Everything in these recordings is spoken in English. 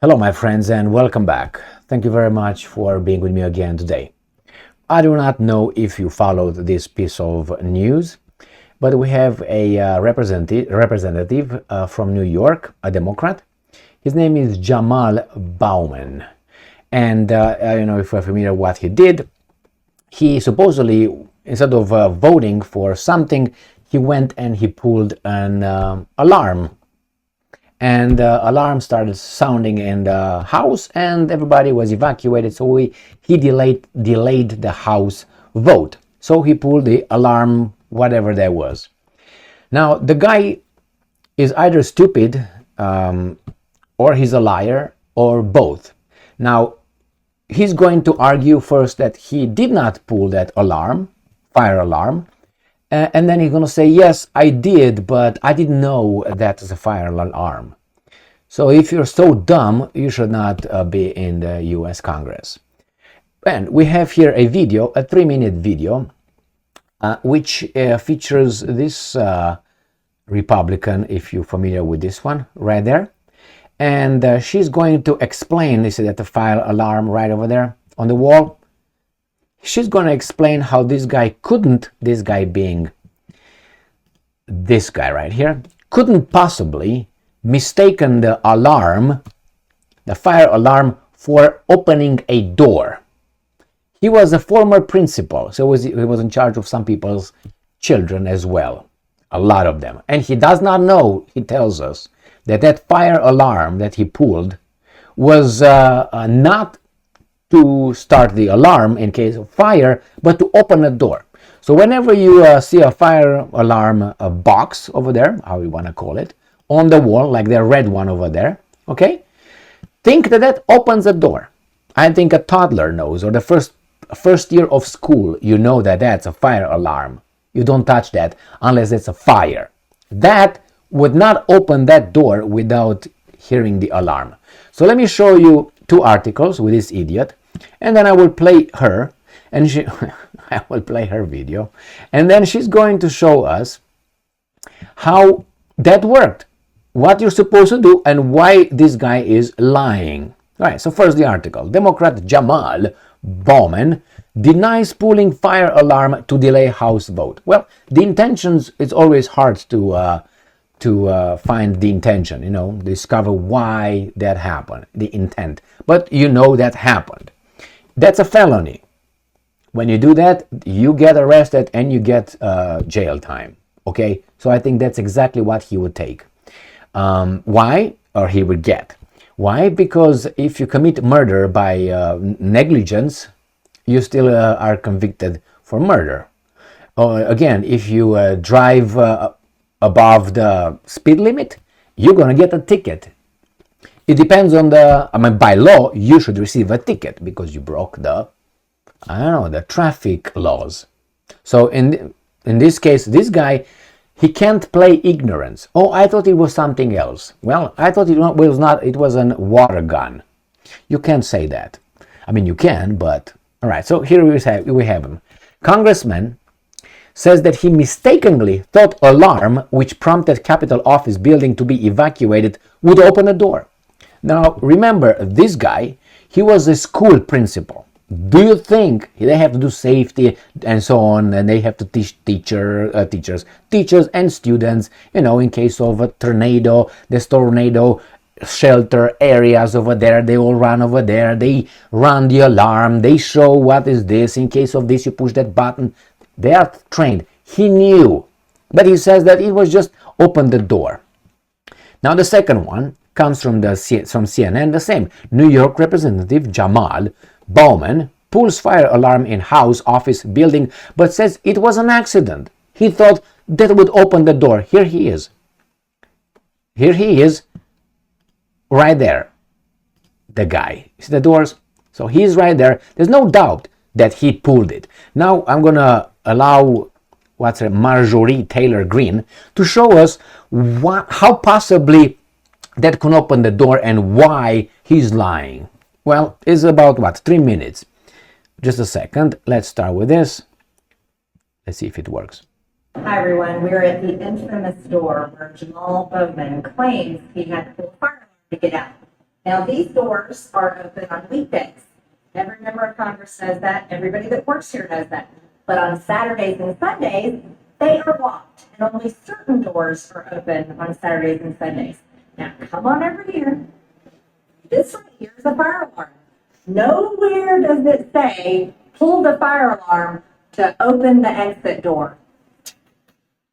Hello, my friends, and welcome back. Thank you very much for being with me again today. I do not know if you followed this piece of news, but we have a representative from New York, a Democrat. His name is Jamal Bowman. And I don't know if you're familiar with what he did. He supposedly, instead of voting for something, he went and he pulled an alarm, and the alarm started sounding in the house and everybody was evacuated, so he delayed the house vote. So he pulled the alarm, whatever that was. Now the guy is either stupid, or he's a liar, or both. Now he's going to argue first that he did not pull that alarm, fire alarm, and then he's going to say, yes, I did, but I didn't know that is a fire alarm. So if you're so dumb, you should not be in the US Congress. And we have here a video, a 3-minute video, which features this Republican, if you're familiar with this one, right there. And she's going to explain, you see that the fire alarm right over there on the wall? She's going to explain how this guy being this guy right here, couldn't possibly mistaken the alarm, the fire alarm, for opening a door. He was a former principal, so he was in charge of some people's children as well, a lot of them. And he does not know, he tells us, that fire alarm that he pulled was not to start the alarm in case of fire, but to open a door. So whenever you see a fire alarm box over there, how you want to call it, on the wall, like the red one over there, okay, think that opens a door. I think a toddler knows, or the first year of school, you know that that's a fire alarm. You don't touch that unless it's a fire. That would not open that door without hearing the alarm. So let me show you 2 articles with this idiot, and then I will play her, and I will play her video, and then she's going to show us how that worked, what you're supposed to do, and why this guy is lying. All right, so first the article. Democrat Jamal Bowman denies pulling fire alarm to delay House vote. Well, the intentions, it's always hard to find the intention, discover why that happened, the intent. But you know that happened. That's a felony. When you do that, you get arrested and you get jail time. Okay? So I think that's exactly what he would take. Why? Or he would get. Why? Because if you commit murder by negligence, you still are convicted for murder. Again, if you drive above the speed limit, you're going to get a ticket. It depends on by law, you should receive a ticket because you broke the traffic laws. So in this case, this guy, he can't play ignorance. Oh, I thought it was something else. Well, I thought it was not. It was a water gun. You can't say that. I mean, you can, but all right. So here we have him. Congressman says that he mistakenly thought alarm, which prompted Capitol office building to be evacuated, would open a door. Now, remember, this guy, he was a school principal. Do you think they have to do safety and so on, and they have to teach teachers and students, in case of a tornado, this tornado shelter areas over there, they all run over there, they run the alarm, they show what is this, in case of this you push that button. They are trained. He knew, but he says that it was just open the door. Now the second one comes from CNN, the same. New York Representative Jamal Bowman pulls fire alarm in House office building, but says it was an accident. He thought that would open the door. Here he is. Right there. The guy. See the doors? So he's right there. There's no doubt that he pulled it. Now I'm going to allow Marjorie Taylor Greene to show us how possibly that can open the door and why he's lying. Well, it's about 3 minutes. Just a second. Let's start with this. Let's see if it works. Hi everyone, we're at the infamous door where Jamal Bowman claims he had to pull a fire alarm to get out. Now, these doors are open on weekdays. Every member of Congress knows that. Everybody that works here knows that. But on Saturdays and Sundays, they are locked, and only certain doors are open on Saturdays and Sundays. Now, come on over here. This right here is a fire alarm. Nowhere does it say, pull the fire alarm to open the exit door.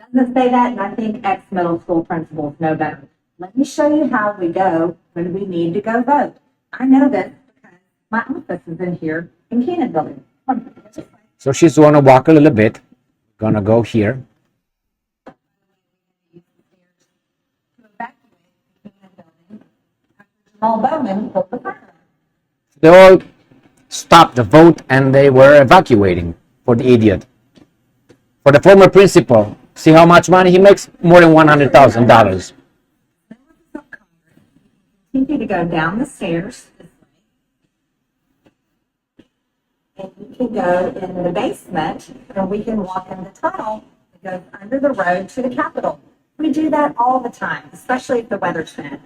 Doesn't say that, and I think ex-middle school principals know better. Let me show you how we go when we need to go vote. I know this because my office is in here in Keenan Building. So she's going to walk a little bit. Gonna go here. Jamal Bowman pulled the fire. They all stopped the vote and they were evacuating for the idiot. For the former principal, see how much money he makes? More than $100,000. Continue to go down the stairs this way. And you can go in the basement and we can walk in the tunnel that goes under the road to the Capitol. We do that all the time, especially if the weather's bad.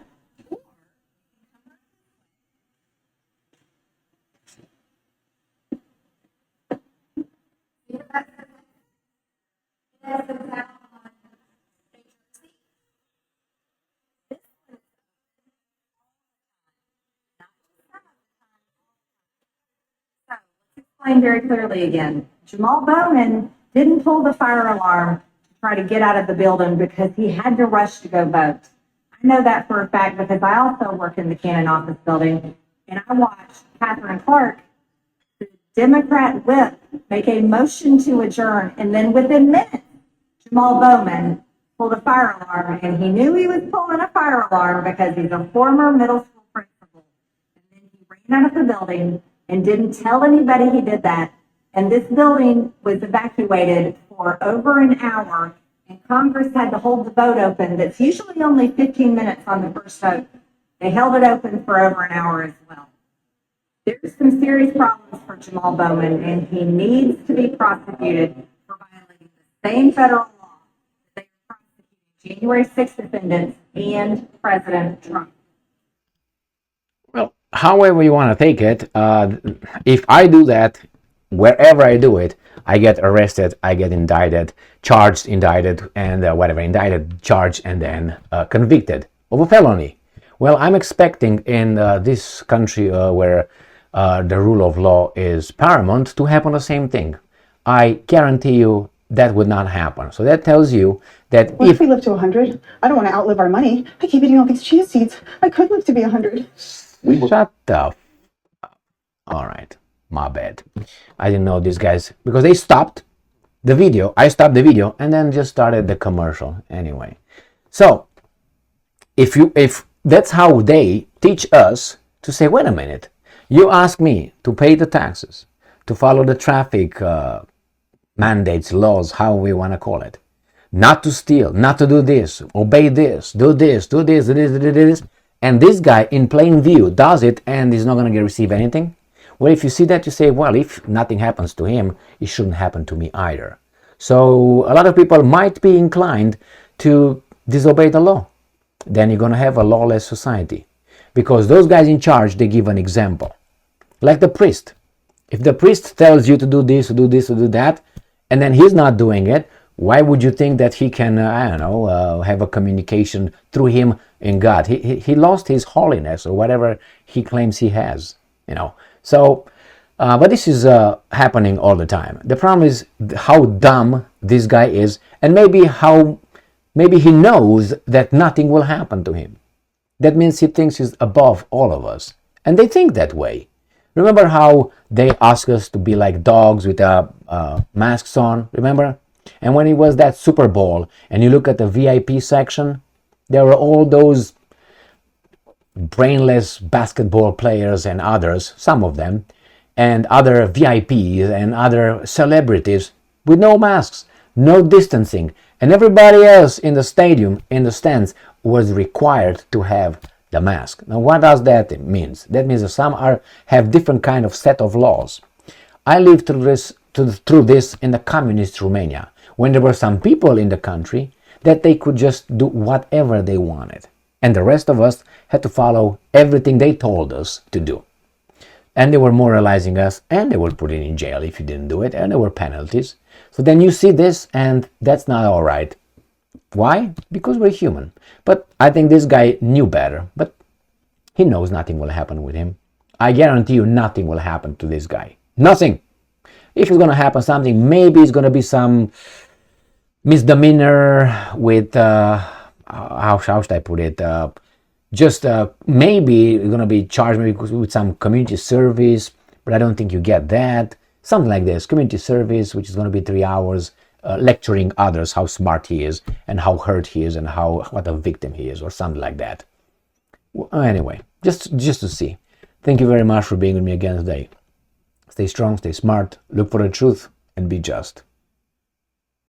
Explain very clearly again. Jamal Bowman didn't pull the fire alarm to try to get out of the building because he had to rush to go vote. I know that for a fact because I also work in the Cannon office building, and I watched Catherine Clark, the Democrat whip, make a motion to adjourn, and then within minutes, Jamal Bowman pulled a fire alarm, and he knew he was pulling a fire alarm because he's a former middle school principal. And then he ran out of the building and didn't tell anybody he did that. And this building was evacuated for over an hour, and Congress had to hold the vote open. That's usually only 15 minutes on the first vote. They held it open for over an hour as well. There's some serious problems for Jamal Bowman, and he needs to be prosecuted for violating the same federal law that they prosecuted January 6th defendants and President Trump. Well, however you want to take it, if I do that, wherever I do it, I get arrested, I get indicted, charged, indicted, and whatever, indicted, charged, and then convicted of a felony. Well, I'm expecting in this country where the rule of law is paramount to happen the same thing. I guarantee you that would not happen. So that tells you that What if we live to 100? I don't want to outlive our money. I keep eating all these chia seeds. I could live to be 100. Shut up. All right, my bad. I didn't know these guys because they stopped the video. I stopped the video and then just started the commercial anyway. So if that's how they teach us to say, wait a minute, you ask me to pay the taxes, to follow the traffic mandates, laws, how we want to call it, not to steal, not to do this, obey this, do this, do this, do this, do this, and this guy in plain view does it and is not going to receive anything. Well, if you see that, you say, well, if nothing happens to him, it shouldn't happen to me either. So a lot of people might be inclined to disobey the law. Then you're going to have a lawless society because those guys in charge, they give an example. Like the priest. If the priest tells you to do this, to do this, to do that, and then he's not doing it, why would you think that he can, have a communication through him in God? He lost his holiness or whatever he claims he has, So, but this is happening all the time. The problem is how dumb this guy is, and maybe he knows that nothing will happen to him. That means he thinks he's above all of us, and they think that way. Remember how they ask us to be like dogs with masks on? Remember? And when it was that Super Bowl, and you look at the VIP section, there were all those brainless basketball players and others, some of them, and other VIPs and other celebrities with no masks, no distancing, and everybody else in the stadium, in the stands, was required to have the mask. Now, what does that mean? That means that some have different kind of set of laws. I lived through this in the communist Romania, when there were some people in the country that they could just do whatever they wanted. And the rest of us had to follow everything they told us to do. And they were moralizing us, and they were putting in jail if you didn't do it, and there were penalties. So then you see this, and that's not all right. Why? Because we're human. But I think this guy knew better, but he knows nothing will happen with him. I guarantee you nothing will happen to this guy. Nothing. If it's going to happen something, maybe it's going to be some misdemeanor with, how should I put it, maybe you're going to be charged maybe with some community service, but I don't think you get that. Something like this, community service, which is going to be 3 hours, lecturing others how smart he is and how hurt he is and what a victim he is, or something like that. Well, anyway, just to see. Thank you very much for being with me again today. Stay strong, stay smart, look for the truth, and be just.